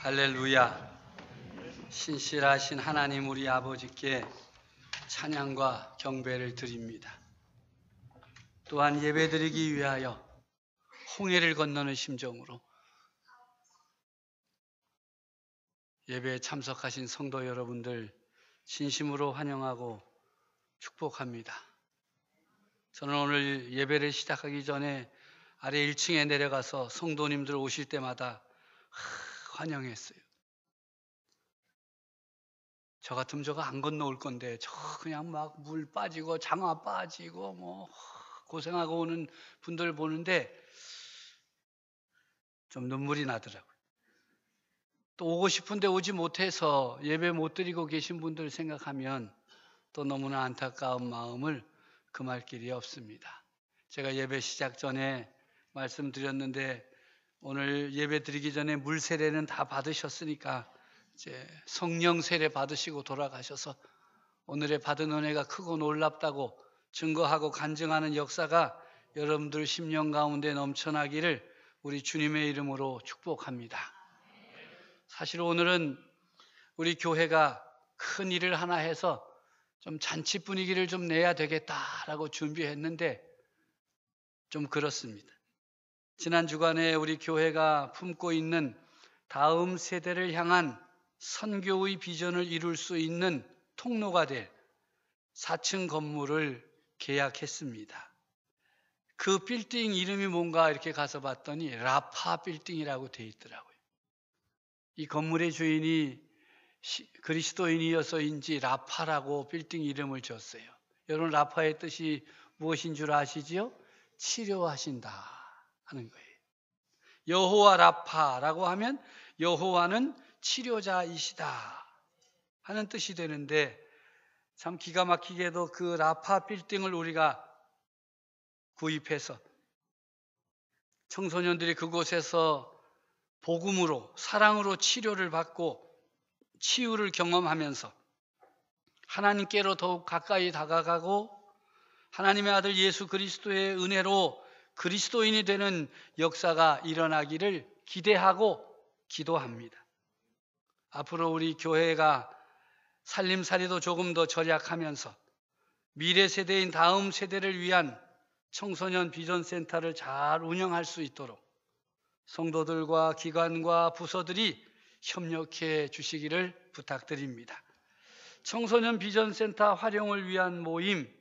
할렐루야. 신실하신 하나님 우리 아버지께 찬양과 경배를 드립니다. 또한 예배드리기 위하여 홍해를 건너는 심정으로 예배에 참석하신 성도 여러분들 진심으로 환영하고 축복합니다. 저는 오늘 예배를 시작하기 전에 아래 1층에 내려가서 성도님들 오실 때마다 환영했어요. 저 같으면 저거 안 건너올 건데 저 그냥 막 물 빠지고 장화 빠지고 뭐 고생하고 오는 분들 보는데 좀 눈물이 나더라고요. 또 오고 싶은데 오지 못해서 예배 못 드리고 계신 분들 생각하면 또 너무나 안타까운 마음을 금할 길이 없습니다. 제가 예배 시작 전에 말씀드렸는데 오늘 예배 드리기 전에 물 세례는 다 받으셨으니까 이제 성령 세례 받으시고 돌아가셔서 오늘의 받은 은혜가 크고 놀랍다고 증거하고 간증하는 역사가 여러분들 심령 가운데 넘쳐나기를 우리 주님의 이름으로 축복합니다. 사실 오늘은 우리 교회가 큰 일을 하나 해서 좀 잔치 분위기를 좀 내야 되겠다라고 준비했는데 좀 그렇습니다. 지난 주간에 우리 교회가 품고 있는 다음 세대를 향한 선교의 비전을 이룰 수 있는 통로가 될 4층 건물을 계약했습니다. 그 빌딩 이름이 뭔가 이렇게 가서 봤더니 라파 빌딩이라고 돼 있더라고요. 이 건물의 주인이 그리스도인이어서인지 라파라고 빌딩 이름을 줬어요. 여러분 라파의 뜻이 무엇인 줄 아시지요? 치료하신다 하는 거예요. 여호와 라파라고 하면 여호와는 치료자이시다 하는 뜻이 되는데 참 기가 막히게도 그 라파 빌딩을 우리가 구입해서 청소년들이 그곳에서 복음으로 사랑으로 치료를 받고 치유를 경험하면서 하나님께로 더욱 가까이 다가가고 하나님의 아들 예수 그리스도의 은혜로 그리스도인이 되는 역사가 일어나기를 기대하고 기도합니다. 앞으로 우리 교회가 살림살이도 조금 더 절약하면서 미래 세대인 다음 세대를 위한 청소년 비전센터를 잘 운영할 수 있도록 성도들과 기관과 부서들이 협력해 주시기를 부탁드립니다. 청소년 비전센터 활용을 위한 모임,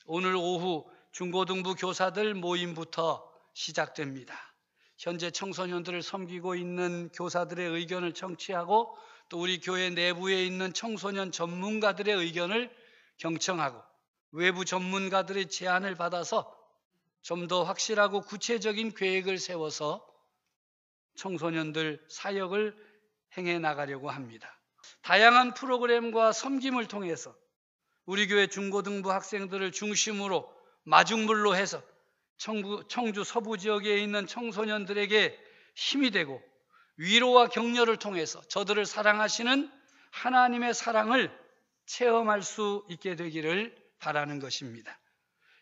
오늘 오후 중고등부 교사들 모임부터 시작됩니다. 현재 청소년들을 섬기고 있는 교사들의 의견을 청취하고 또 우리 교회 내부에 있는 청소년 전문가들의 의견을 경청하고 외부 전문가들의 제안을 받아서 좀 더 확실하고 구체적인 계획을 세워서 청소년들 사역을 행해 나가려고 합니다. 다양한 프로그램과 섬김을 통해서 우리 교회 중고등부 학생들을 중심으로 마중물로 해서 청주 서부 지역에 있는 청소년들에게 힘이 되고 위로와 격려를 통해서 저들을 사랑하시는 하나님의 사랑을 체험할 수 있게 되기를 바라는 것입니다.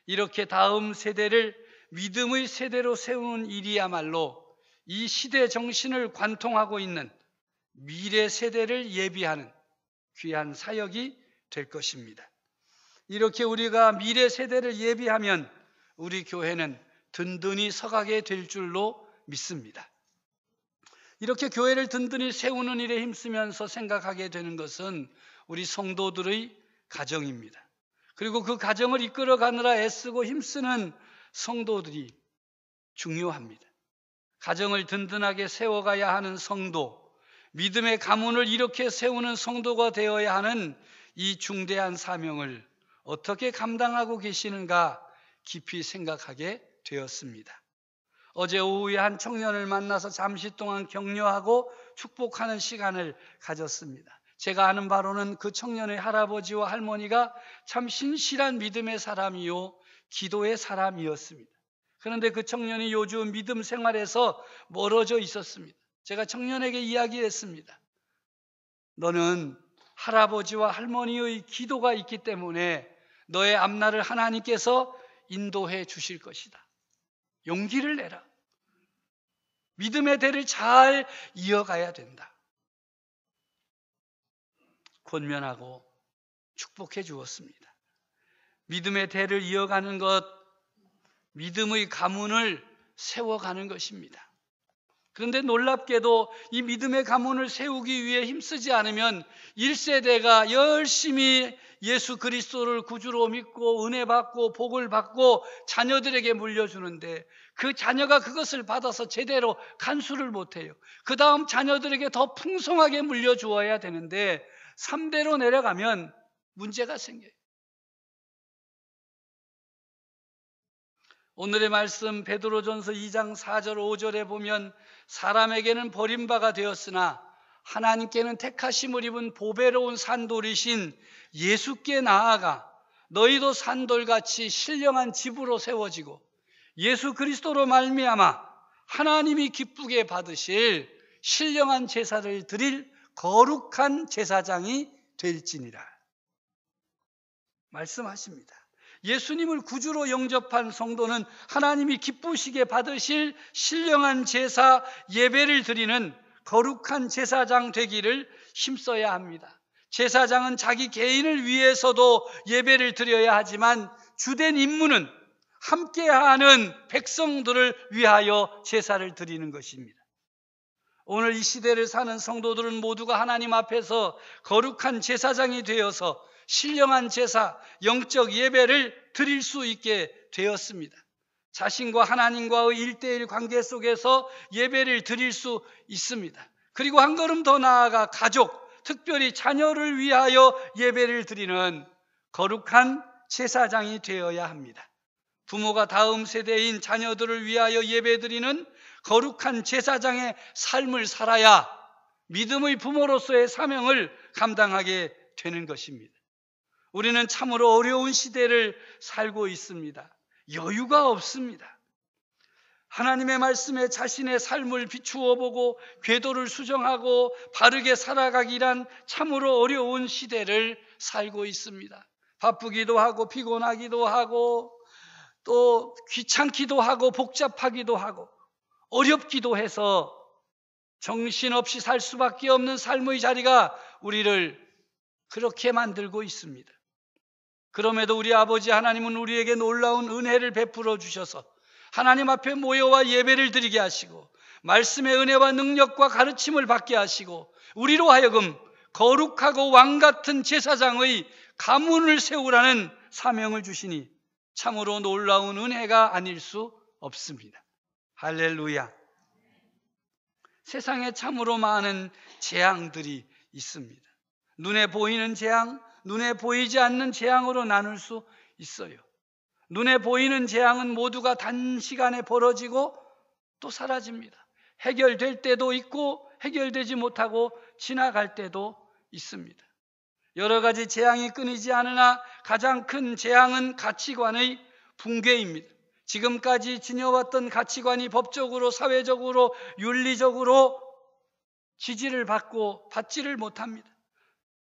이렇게 다음 세대를 믿음의 세대로 세우는 일이야말로 이 시대 정신을 관통하고 있는 미래 세대를 예비하는 귀한 사역이 될 것입니다. 이렇게 우리가 미래 세대를 예비하면 우리 교회는 든든히 서가게 될 줄로 믿습니다. 이렇게 교회를 든든히 세우는 일에 힘쓰면서 생각하게 되는 것은 우리 성도들의 가정입니다. 그리고 그 가정을 이끌어가느라 애쓰고 힘쓰는 성도들이 중요합니다. 가정을 든든하게 세워가야 하는 성도, 믿음의 가문을 이렇게 세우는 성도가 되어야 하는 이 중대한 사명을 어떻게 감당하고 계시는가 깊이 생각하게 되었습니다. 어제 오후에 한 청년을 만나서 잠시 동안 격려하고 축복하는 시간을 가졌습니다. 제가 아는 바로는 그 청년의 할아버지와 할머니가 참 신실한 믿음의 사람이요 기도의 사람이었습니다. 그런데 그 청년이 요즘 믿음 생활에서 멀어져 있었습니다. 제가 청년에게 이야기했습니다. 너는 할아버지와 할머니의 기도가 있기 때문에 너의 앞날을 하나님께서 인도해 주실 것이다. 용기를 내라. 믿음의 대를 잘 이어가야 된다. 권면하고 축복해 주었습니다. 믿음의 대를 이어가는 것, 믿음의 가문을 세워가는 것입니다. 그런데 놀랍게도 이 믿음의 가문을 세우기 위해 힘쓰지 않으면 1세대가 열심히 예수 그리스도를 구주로 믿고 은혜 받고 복을 받고 자녀들에게 물려주는데 그 자녀가 그것을 받아서 제대로 간수를 못해요. 그 다음 자녀들에게 더 풍성하게 물려주어야 되는데 3대로 내려가면 문제가 생겨요. 오늘의 말씀 베드로전서 2장 4절 5절에 보면 사람에게는 버림바가 되었으나 하나님께는 택하심을 입은 보배로운 산돌이신 예수께 나아가 너희도 산돌같이 신령한 집으로 세워지고 예수 그리스도로 말미암아 하나님이 기쁘게 받으실 신령한 제사를 드릴 거룩한 제사장이 될지니라 말씀하십니다. 예수님을 구주로 영접한 성도는 하나님이 기쁘시게 받으실 신령한 제사 예배를 드리는 거룩한 제사장 되기를 힘써야 합니다. 제사장은 자기 개인을 위해서도 예배를 드려야 하지만 주된 임무는 함께하는 백성들을 위하여 제사를 드리는 것입니다. 오늘 이 시대를 사는 성도들은 모두가 하나님 앞에서 거룩한 제사장이 되어서 신령한 제사, 영적 예배를 드릴 수 있게 되었습니다. 자신과 하나님과의 1:1 관계 속에서 예배를 드릴 수 있습니다. 그리고 한 걸음 더 나아가 가족, 특별히 자녀를 위하여 예배를 드리는 거룩한 제사장이 되어야 합니다. 부모가 다음 세대인 자녀들을 위하여 예배드리는 거룩한 제사장의 삶을 살아야 믿음의 부모로서의 사명을 감당하게 되는 것입니다. 우리는 참으로 어려운 시대를 살고 있습니다. 여유가 없습니다. 하나님의 말씀에 자신의 삶을 비추어 보고 궤도를 수정하고 바르게 살아가기란 참으로 어려운 시대를 살고 있습니다. 바쁘기도 하고 피곤하기도 하고 또 귀찮기도 하고 복잡하기도 하고 어렵기도 해서 정신없이 살 수밖에 없는 삶의 자리가 우리를 그렇게 만들고 있습니다. 그럼에도 우리 아버지 하나님은 우리에게 놀라운 은혜를 베풀어 주셔서 하나님 앞에 모여와 예배를 드리게 하시고 말씀의 은혜와 능력과 가르침을 받게 하시고 우리로 하여금 거룩하고 왕같은 제사장의 가문을 세우라는 사명을 주시니 참으로 놀라운 은혜가 아닐 수 없습니다. 할렐루야. 세상에 참으로 많은 재앙들이 있습니다. 눈에 보이는 재앙, 눈에 보이지 않는 재앙으로 나눌 수 있어요. 눈에 보이는 재앙은 모두가 단시간에 벌어지고 또 사라집니다. 해결될 때도 있고 해결되지 못하고 지나갈 때도 있습니다. 여러 가지 재앙이 끊이지 않으나 가장 큰 재앙은 가치관의 붕괴입니다. 지금까지 지녀왔던 가치관이 법적으로, 사회적으로, 윤리적으로 지지를 받고 받지를 못합니다.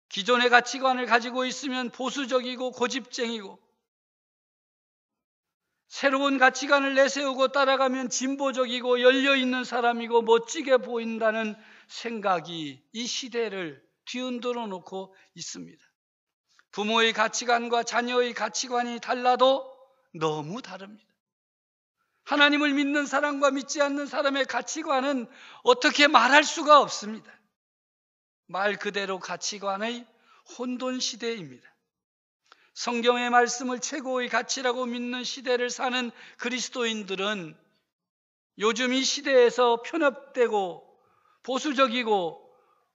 기존의 가치관을 가지고 있으면 보수적이고 고집쟁이고 새로운 가치관을 내세우고 따라가면 진보적이고 열려있는 사람이고 멋지게 보인다는 생각이 이 시대를 뒤흔들어 놓고 있습니다. 부모의 가치관과 자녀의 가치관이 달라도 너무 다릅니다. 하나님을 믿는 사람과 믿지 않는 사람의 가치관은 어떻게 말할 수가 없습니다. 말 그대로 가치관의 혼돈 시대입니다. 성경의 말씀을 최고의 가치라고 믿는 시대를 사는 그리스도인들은 요즘 이 시대에서 편협되고 보수적이고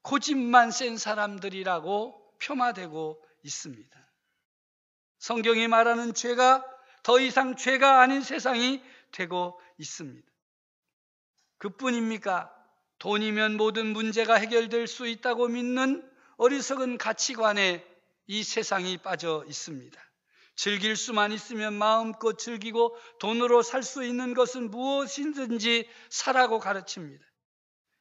고집만 센 사람들이라고 폄하되고 있습니다. 성경이 말하는 죄가 더 이상 죄가 아닌 세상이 되고 있습니다. 그뿐입니까? 돈이면 모든 문제가 해결될 수 있다고 믿는 어리석은 가치관에 이 세상이 빠져 있습니다. 즐길 수만 있으면 마음껏 즐기고 돈으로 살 수 있는 것은 무엇이든지 사라고 가르칩니다.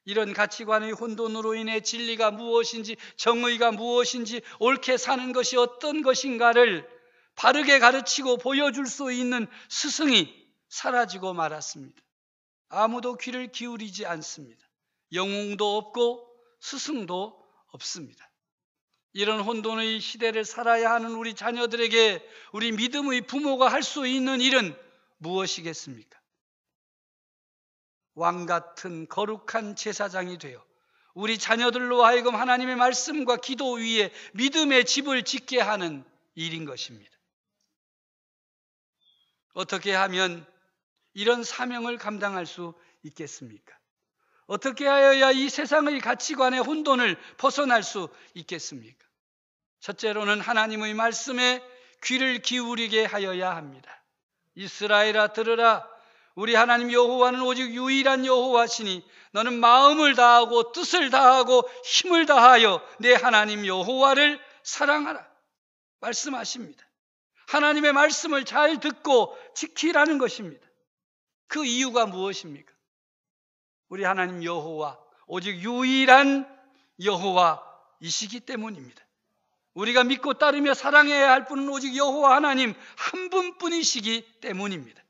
이런 가치관의 혼돈으로 인해 진리가 무엇인지, 정의가 무엇인지, 옳게 사는 것이 어떤 것인가를 바르게 가르치고 보여줄 수 있는 스승이 사라지고 말았습니다. 아무도 귀를 기울이지 않습니다. 영웅도 없고 스승도 없습니다. 이런 혼돈의 시대를 살아야 하는 우리 자녀들에게 우리 믿음의 부모가 할 수 있는 일은 무엇이겠습니까? 왕 같은 거룩한 제사장이 되어 우리 자녀들로 하여금 하나님의 말씀과 기도 위에 믿음의 집을 짓게 하는 일인 것입니다. 어떻게 하면 이런 사명을 감당할 수 있겠습니까? 어떻게 하여야 이 세상의 가치관의 혼돈을 벗어날 수 있겠습니까? 첫째로는 하나님의 말씀에 귀를 기울이게 하여야 합니다. 이스라엘아 들으라, 우리 하나님 여호와는 오직 유일한 여호와시니 너는 마음을 다하고 뜻을 다하고 힘을 다하여 내 하나님 여호와를 사랑하라 말씀하십니다. 하나님의 말씀을 잘 듣고 지키라는 것입니다. 그 이유가 무엇입니까? 우리 하나님 여호와, 오직 유일한 여호와이시기 때문입니다. 우리가 믿고 따르며 사랑해야 할 분은 오직 여호와 하나님 한 분뿐이시기 때문입니다.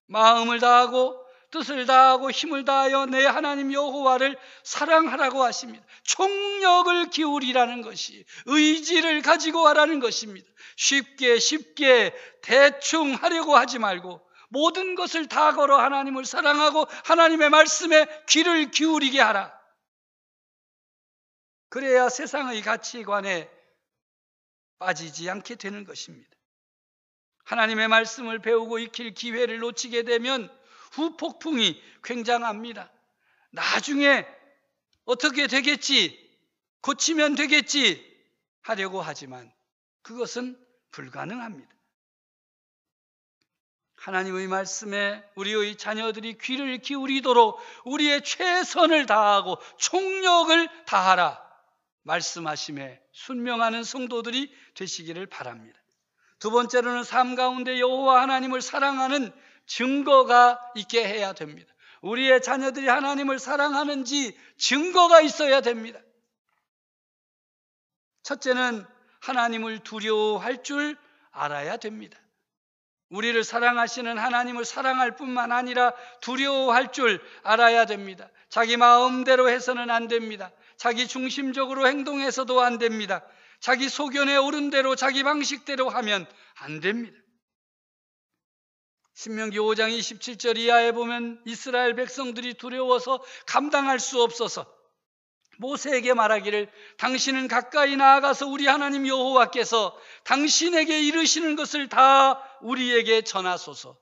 마음을 다하고 뜻을 다하고 힘을 다하여 내 하나님 여호와를 사랑하라고 하십니다. 총력을 기울이라는 것이 의지를 가지고 하라는 것입니다. 쉽게 대충 하려고 하지 말고 모든 것을 다 걸어 하나님을 사랑하고 하나님의 말씀에 귀를 기울이게 하라. 그래야 세상의 가치관에 빠지지 않게 되는 것입니다. 하나님의 말씀을 배우고 익힐 기회를 놓치게 되면 후폭풍이 굉장합니다. 나중에 어떻게 되겠지, 고치면 되겠지 하려고 하지만 그것은 불가능합니다. 하나님의 말씀에 우리의 자녀들이 귀를 기울이도록 우리의 최선을 다하고 총력을 다하라 말씀하심에 순명하는 성도들이 되시기를 바랍니다. 두 번째로는 삶 가운데 여호와 하나님을 사랑하는 증거가 있게 해야 됩니다. 우리의 자녀들이 하나님을 사랑하는지 증거가 있어야 됩니다. 첫째는 하나님을 두려워할 줄 알아야 됩니다. 우리를 사랑하시는 하나님을 사랑할 뿐만 아니라 두려워할 줄 알아야 됩니다. 자기 마음대로 해서는 안 됩니다. 자기 중심적으로 행동해서도 안 됩니다. 자기 소견에 오른 대로 자기 방식대로 하면 안 됩니다. 신명기 5장 27절 이하에 보면 이스라엘 백성들이 두려워서 감당할 수 없어서 모세에게 말하기를 당신은 가까이 나아가서 우리 하나님 여호와께서 당신에게 이르시는 것을 다 우리에게 전하소서.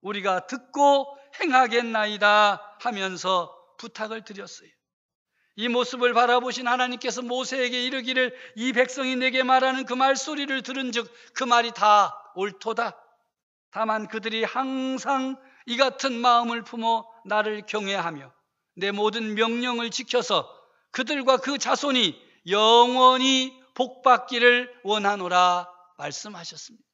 우리가 듣고 행하겠나이다 하면서 부탁을 드렸어요. 이 모습을 바라보신 하나님께서 모세에게 이르기를 이 백성이 내게 말하는 그 말소리를 들은즉 그 말이 다 옳도다. 다만 그들이 항상 이 같은 마음을 품어 나를 경외하며 내 모든 명령을 지켜서 그들과 그 자손이 영원히 복받기를 원하노라 말씀하셨습니다.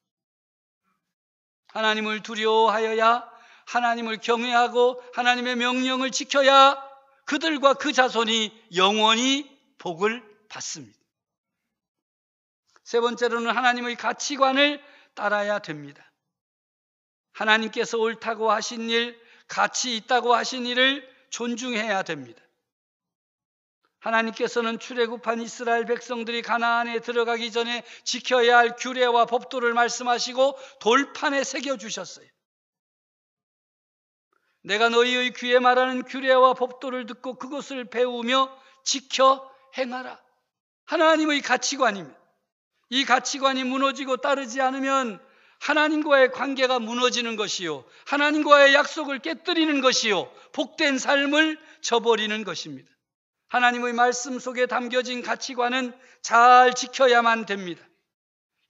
하나님을 두려워하여야 하나님을 경외하고 하나님의 명령을 지켜야 그들과 그 자손이 영원히 복을 받습니다. 세 번째로는 하나님의 가치관을 따라야 됩니다. 하나님께서 옳다고 하신 일, 가치 있다고 하신 일을 존중해야 됩니다. 하나님께서는 출애굽한 이스라엘 백성들이 가나안에 들어가기 전에 지켜야 할 규례와 법도를 말씀하시고 돌판에 새겨주셨어요. 내가 너희의 귀에 말하는 규례와 법도를 듣고 그것을 배우며 지켜 행하라. 하나님의 가치관입니다. 이 가치관이 무너지고 따르지 않으면 하나님과의 관계가 무너지는 것이요, 하나님과의 약속을 깨뜨리는 것이요, 복된 삶을 저버리는 것입니다. 하나님의 말씀 속에 담겨진 가치관은 잘 지켜야만 됩니다.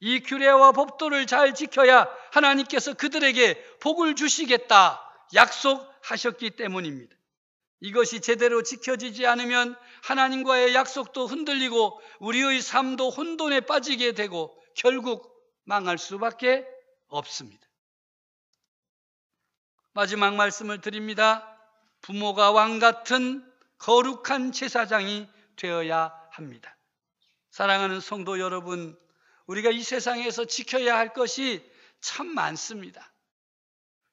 이 규례와 법도를 잘 지켜야 하나님께서 그들에게 복을 주시겠다 약속하셨기 때문입니다. 이것이 제대로 지켜지지 않으면 하나님과의 약속도 흔들리고 우리의 삶도 혼돈에 빠지게 되고 결국 망할 수밖에 없습니다. 마지막 말씀을 드립니다. 부모가 왕 같은 거룩한 제사장이 되어야 합니다. 사랑하는 성도 여러분, 우리가 이 세상에서 지켜야 할 것이 참 많습니다.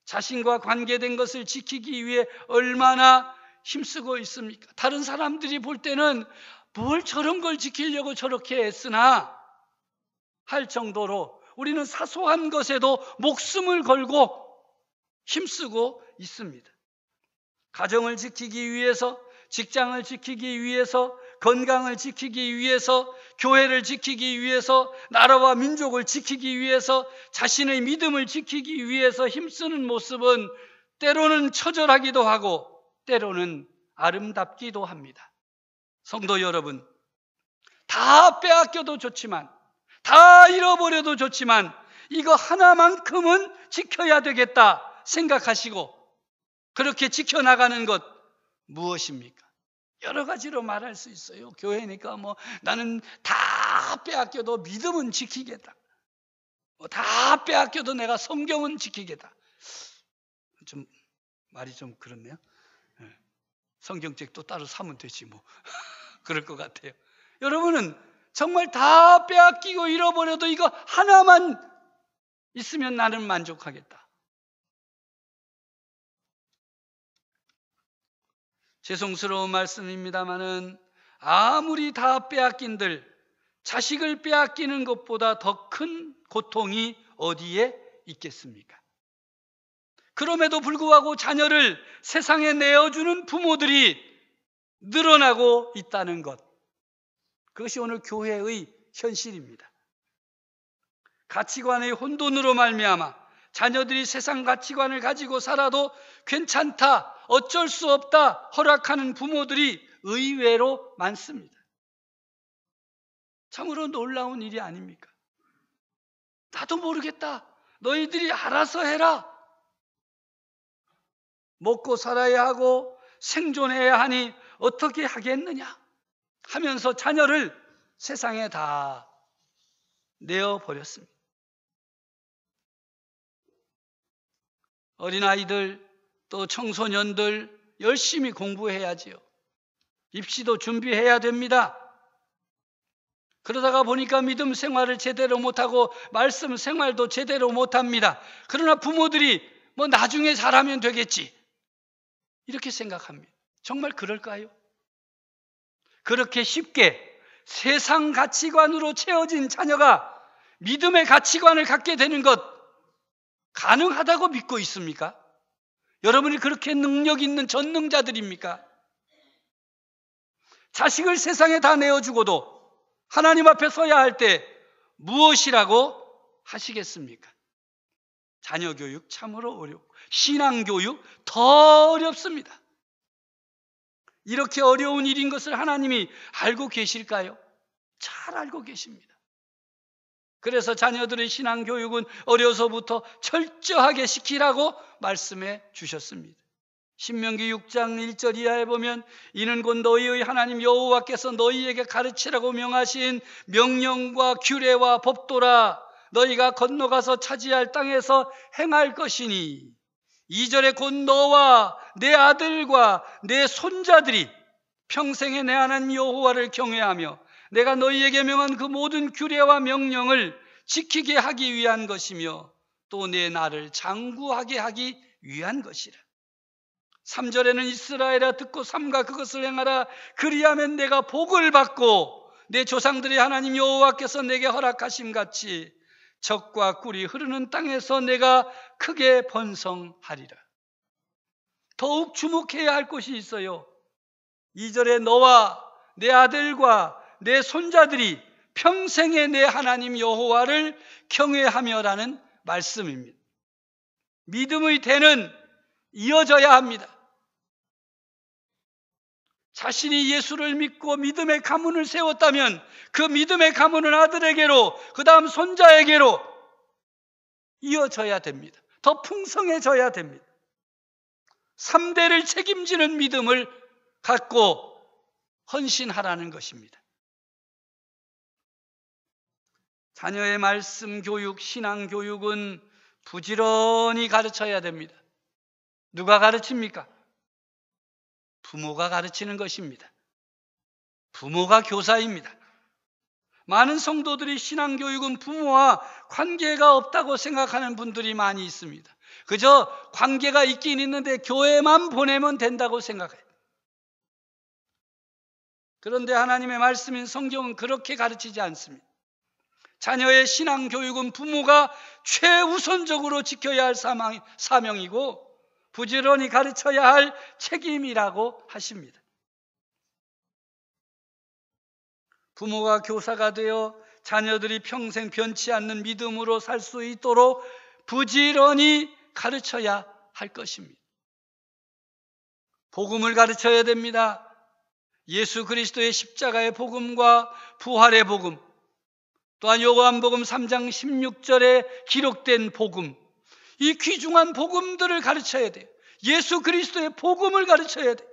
자신과 관계된 것을 지키기 위해 얼마나 힘쓰고 있습니까? 다른 사람들이 볼 때는 뭘 저런 걸 지키려고 저렇게 애쓰나 할 정도로 우리는 사소한 것에도 목숨을 걸고 힘쓰고 있습니다. 가정을 지키기 위해서, 직장을 지키기 위해서, 건강을 지키기 위해서, 교회를 지키기 위해서, 나라와 민족을 지키기 위해서, 자신의 믿음을 지키기 위해서 힘쓰는 모습은 때로는 처절하기도 하고 때로는 아름답기도 합니다. 성도 여러분, 다 빼앗겨도 좋지만, 다 잃어버려도 좋지만 이거 하나만큼은 지켜야 되겠다 생각하시고 그렇게 지켜나가는 것 무엇입니까? 여러 가지로 말할 수 있어요. 교회니까 나는 다 빼앗겨도 믿음은 지키겠다. 다 빼앗겨도 내가 성경은 지키겠다. 좀 말이 좀 그렇네요. 성경책 또 따로 사면 되지 뭐. 그럴 것 같아요. 여러분은 정말 다 빼앗기고 잃어버려도 이거 하나만 있으면 나는 만족하겠다. 죄송스러운 말씀입니다마는 아무리 다 빼앗긴들 자식을 빼앗기는 것보다 더 큰 고통이 어디에 있겠습니까? 그럼에도 불구하고 자녀를 세상에 내어주는 부모들이 늘어나고 있다는 것, 그것이 오늘 교회의 현실입니다. 가치관의 혼돈으로 말미암아 자녀들이 세상 가치관을 가지고 살아도 괜찮다, 어쩔 수 없다 허락하는 부모들이 의외로 많습니다. 참으로 놀라운 일이 아닙니까? 나도 모르겠다, 너희들이 알아서 해라, 먹고 살아야 하고 생존해야 하니 어떻게 하겠느냐 하면서 자녀를 세상에 다 내어버렸습니다. 어린아이들 또 청소년들 열심히 공부해야지요. 입시도 준비해야 됩니다. 그러다가 보니까 믿음 생활을 제대로 못하고 말씀 생활도 제대로 못합니다. 그러나 부모들이 나중에 잘하면 되겠지 이렇게 생각합니다. 정말 그럴까요? 그렇게 쉽게 세상 가치관으로 채워진 자녀가 믿음의 가치관을 갖게 되는 것 가능하다고 믿고 있습니까? 여러분이 그렇게 능력 있는 전능자들입니까? 자식을 세상에 다 내어주고도 하나님 앞에 서야 할 때 무엇이라고 하시겠습니까? 자녀 교육 참으로 어렵고 신앙 교육 더 어렵습니다. 이렇게 어려운 일인 것을 하나님이 알고 계실까요? 잘 알고 계십니다. 그래서 자녀들의 신앙 교육은 어려서부터 철저하게 시키라고 말씀해 주셨습니다. 신명기 6장 1절 이하에 보면 이는 곧 너희의 하나님 여호와께서 너희에게 가르치라고 명하신 명령과 규례와 법도라. 너희가 건너가서 차지할 땅에서 행할 것이니 2절에 곧 너와 내 아들과 내 손자들이 평생에 내 하나님 여호와를 경외하며 내가 너희에게 명한 그 모든 규례와 명령을 지키게 하기 위한 것이며 또 내 나를 장구하게 하기 위한 것이라. 3절에는 이스라엘아 듣고 삼가 그것을 행하라. 그리하면 내가 복을 받고 내 조상들의 하나님 여호와께서 내게 허락하심 같이 젖과 꿀이 흐르는 땅에서 내가 크게 번성하리라. 더욱 주목해야 할 것이 있어요. 2절에 너와 내 아들과 내 손자들이 평생에 내 하나님 여호와를 경외하며라는 말씀입니다. 믿음의 대는 이어져야 합니다. 자신이 예수를 믿고 믿음의 가문을 세웠다면 그 믿음의 가문은 아들에게로 그 다음 손자에게로 이어져야 됩니다. 더 풍성해져야 됩니다. 3대를 책임지는 믿음을 갖고 헌신하라는 것입니다. 자녀의 말씀 교육, 신앙 교육은 부지런히 가르쳐야 됩니다. 누가 가르칩니까? 부모가 가르치는 것입니다. 부모가 교사입니다. 많은 성도들이 신앙 교육은 부모와 관계가 없다고 생각하는 분들이 많이 있습니다. 그저 관계가 있긴 있는데 교회만 보내면 된다고 생각해요. 그런데 하나님의 말씀인 성경은 그렇게 가르치지 않습니다. 자녀의 신앙 교육은 부모가 최우선적으로 지켜야 할 사명이고 부지런히 가르쳐야 할 책임이라고 하십니다. 부모가 교사가 되어 자녀들이 평생 변치 않는 믿음으로 살 수 있도록 부지런히 가르쳐야 할 것입니다. 복음을 가르쳐야 됩니다. 예수 그리스도의 십자가의 복음과 부활의 복음, 또한 요한복음 3장 16절에 기록된 복음, 이 귀중한 복음들을 가르쳐야 돼요. 예수 그리스도의 복음을 가르쳐야 돼요.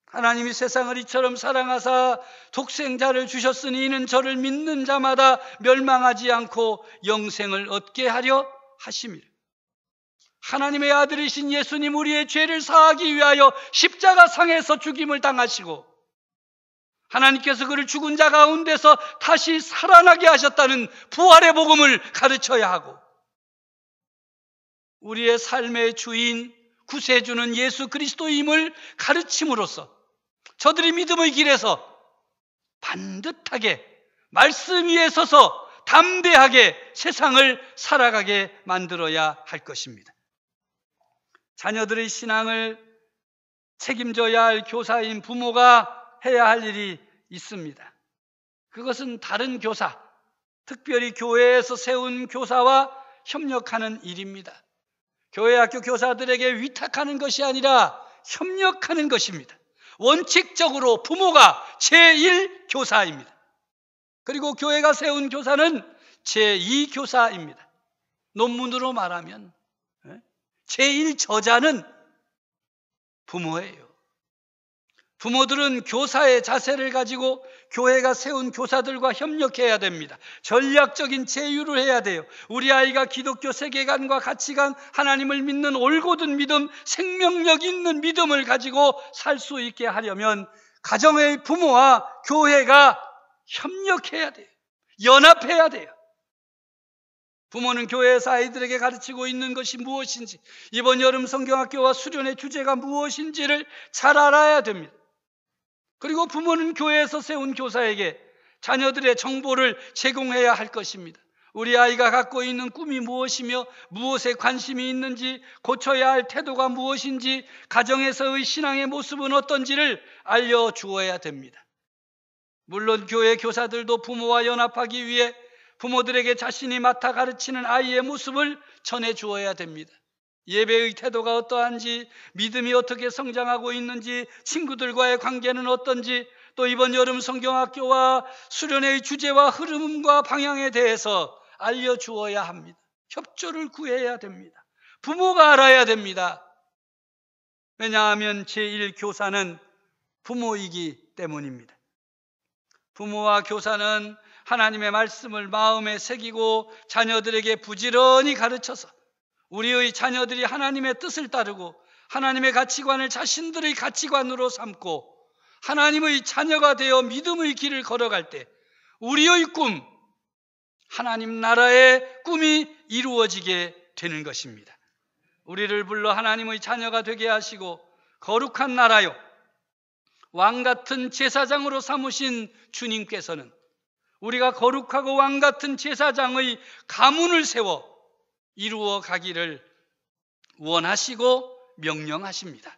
하나님이 세상을 이처럼 사랑하사 독생자를 주셨으니 이는 저를 믿는 자마다 멸망하지 않고 영생을 얻게 하려 하심이라. 하나님의 아들이신 예수님, 우리의 죄를 사하기 위하여 십자가상에서 죽임을 당하시고 하나님께서 그를 죽은 자 가운데서 다시 살아나게 하셨다는 부활의 복음을 가르쳐야 하고, 우리의 삶의 주인 구세주는 예수 그리스도임을 가르침으로써 저들이 믿음의 길에서 반듯하게 말씀 위에 서서 담대하게 세상을 살아가게 만들어야 할 것입니다. 자녀들의 신앙을 책임져야 할 교사인 부모가 해야 할 일이 있습니다. 그것은 다른 교사, 특별히 교회에서 세운 교사와 협력하는 일입니다. 교회 학교 교사들에게 위탁하는 것이 아니라 협력하는 것입니다. 원칙적으로 부모가 제1교사입니다. 그리고 교회가 세운 교사는 제2교사입니다. 논문으로 말하면 제1저자는 부모예요. 부모들은 교사의 자세를 가지고 교회가 세운 교사들과 협력해야 됩니다. 전략적인 제휴를 해야 돼요. 우리 아이가 기독교 세계관과 가치관, 하나님을 믿는 올곧은 믿음, 생명력 있는 믿음을 가지고 살 수 있게 하려면 가정의 부모와 교회가 협력해야 돼요. 연합해야 돼요. 부모는 교회에서 아이들에게 가르치고 있는 것이 무엇인지, 이번 여름 성경학교와 수련의 주제가 무엇인지를 잘 알아야 됩니다. 그리고 부모는 교회에서 세운 교사에게 자녀들의 정보를 제공해야 할 것입니다. 우리 아이가 갖고 있는 꿈이 무엇이며 무엇에 관심이 있는지, 고쳐야 할 태도가 무엇인지, 가정에서의 신앙의 모습은 어떤지를 알려주어야 됩니다. 물론 교회 교사들도 부모와 연합하기 위해 부모들에게 자신이 맡아 가르치는 아이의 모습을 전해주어야 됩니다. 예배의 태도가 어떠한지, 믿음이 어떻게 성장하고 있는지, 친구들과의 관계는 어떤지, 또 이번 여름 성경학교와 수련회의 주제와 흐름과 방향에 대해서 알려주어야 합니다. 협조를 구해야 됩니다. 부모가 알아야 됩니다. 왜냐하면 제1교사는 부모이기 때문입니다. 부모와 교사는 하나님의 말씀을 마음에 새기고 자녀들에게 부지런히 가르쳐서 우리의 자녀들이 하나님의 뜻을 따르고 하나님의 가치관을 자신들의 가치관으로 삼고 하나님의 자녀가 되어 믿음의 길을 걸어갈 때 우리의 꿈, 하나님 나라의 꿈이 이루어지게 되는 것입니다. 우리를 불러 하나님의 자녀가 되게 하시고 거룩한 나라요, 왕같은 제사장으로 삼으신 주님께서는 우리가 거룩하고 왕같은 제사장의 가문을 세워 이루어 가기를 원하시고 명령하십니다.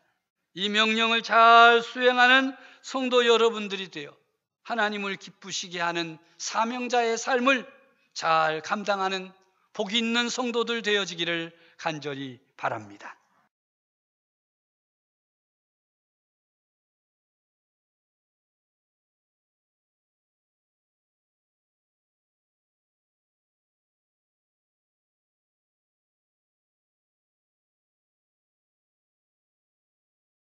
이 명령을 잘 수행하는 성도 여러분들이 되어 하나님을 기쁘시게 하는 사명자의 삶을 잘 감당하는 복 있는 성도들 되어지기를 간절히 바랍니다.